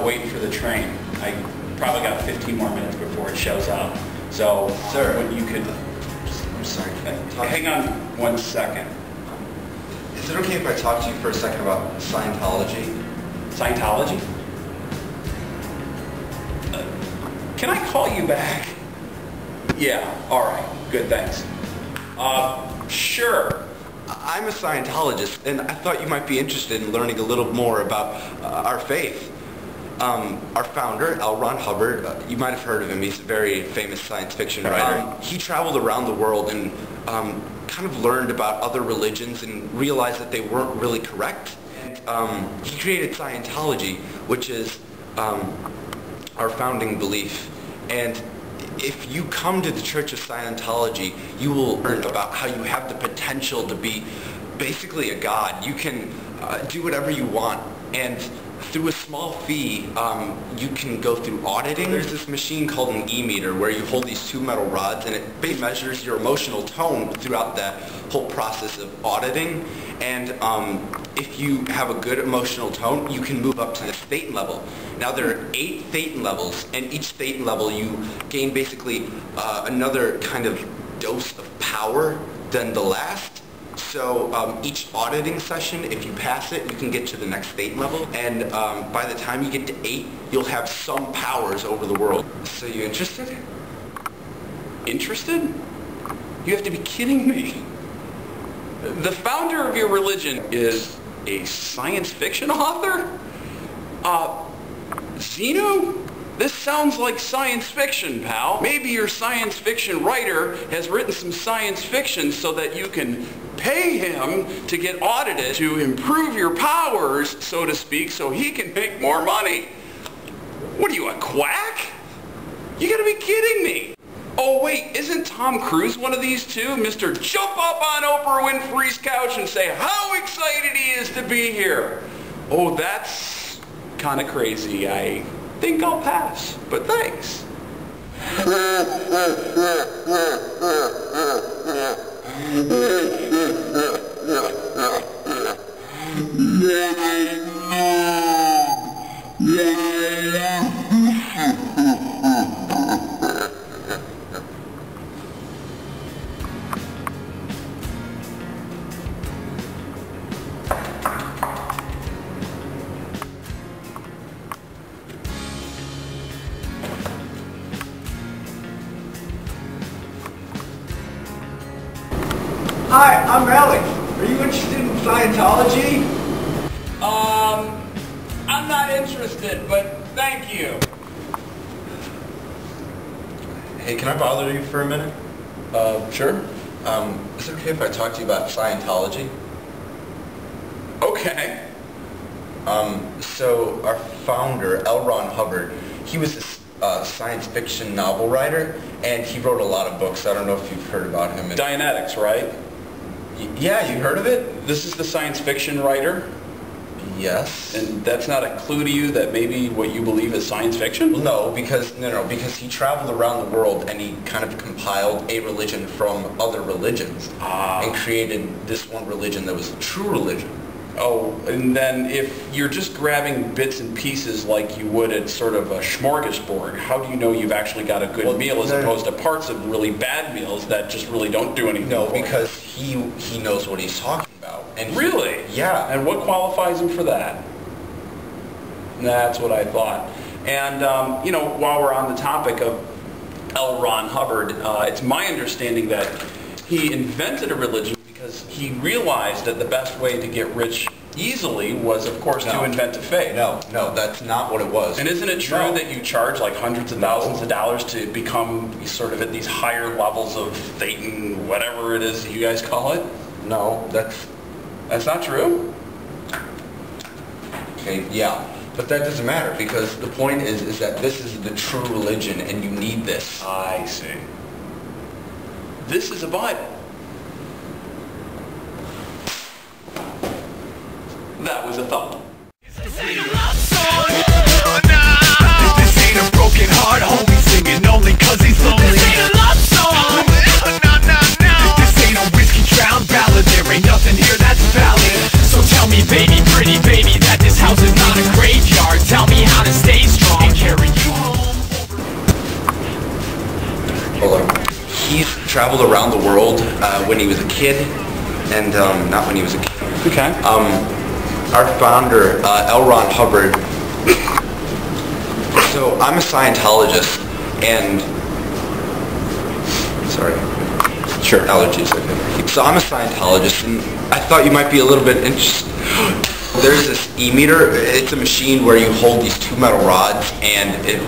waiting for the train. I probably got 15 more minutes before it shows up. So, sir, when you could... I'm sorry. Hang on 1 second. Is it okay if I talk to you for a second about Scientology? Scientology? Can I call you back? Yeah, alright. Good, thanks. Sure. I'm a Scientologist, and I thought you might be interested in learning a little more about our faith. Our founder, L. Ron Hubbard, you might have heard of him. He's a very famous science fiction writer. He traveled around the world and kind of learned about other religions and realized that they weren't really correct. And he created Scientology, which is our founding belief. And if you come to the Church of Scientology, you will learn about how you have the potential to be basically a god. You can do whatever you want, and through a small fee, you can go through auditing. There's this machine called an e-meter where you hold these two metal rods, and it basically measures your emotional tone throughout that whole process of auditing. And if you have a good emotional tone, you can move up to the Thetan level. Now there are 8 Thetan levels, and each Thetan level you gain basically another kind of dose of power than the last. So each auditing session, if you pass it, you can get to the next Thetan level. And by the time you get to 8, you'll have some powers over the world. So you interested? Interested? You have to be kidding me. The founder of your religion is a science fiction author? Zeno? This sounds like science fiction, pal. Maybe your science fiction writer has written some science fiction so that you can pay him to get audited to improve your powers, so to speak, so he can make more money. What are you, a quack? You gotta be kidding me. Oh wait, isn't Tom Cruise one of these too? Mr. Jump up on Oprah Winfrey's couch and say how excited he is to be here. Oh, that's kind of crazy. I think I'll pass, but thanks. Hi, I'm Alex. Are you interested in Scientology? I'm not interested, but thank you. Hey, can I bother you for a minute? Sure. Is it okay if I talk to you about Scientology? Okay. So our founder, L. Ron Hubbard, he was a science fiction novel writer, and he wrote a lot of books. I don't know if you've heard about him. Dianetics, right? Yeah, you heard of it? This is the science fiction writer? Yes. And that's not a clue to you that maybe what you believe is science fiction? No, because he traveled around the world and he kind of compiled a religion from other religions and created this one religion that was a true religion. Oh, and then if you're just grabbing bits and pieces like you would at sort of a smorgasbord, how do you know you've actually got a good meal as opposed to parts of really bad meals that just really don't do anything? No, because he knows what he's talking about. And really? Yeah. And what qualifies him for that? That's what I thought. And, while we're on the topic of L. Ron Hubbard, it's my understanding that he invented a religion because he realized that the best way to get rich easily was, of course, to invent a faith. No, that's not what it was. And isn't it true that you charge like hundreds of thousands of dollars to become sort of at these higher levels of Thetan, whatever it is that you guys call it? No, that's not true? Okay, yeah. But that doesn't matter because the point is that this is the true religion and you need this. I see. This is a Bible. That was a thought. This ain't a broken heart, homie singing only cause he's lonely. This ain't a love song. This ain't a whiskey drowned ballad. There ain't nothing here that's valid. So tell me, baby, pretty baby, that this house is not a graveyard. Tell me how to traveled around the world when he was a kid, and not when he was a kid. Okay. Our founder, L. Ron Hubbard. So I'm a Scientologist, and sorry. Sure. Allergies. Okay. So I'm a Scientologist, and I thought you might be a little bit interested. There's this e-meter. It's a machine where you hold these two metal rods, and it...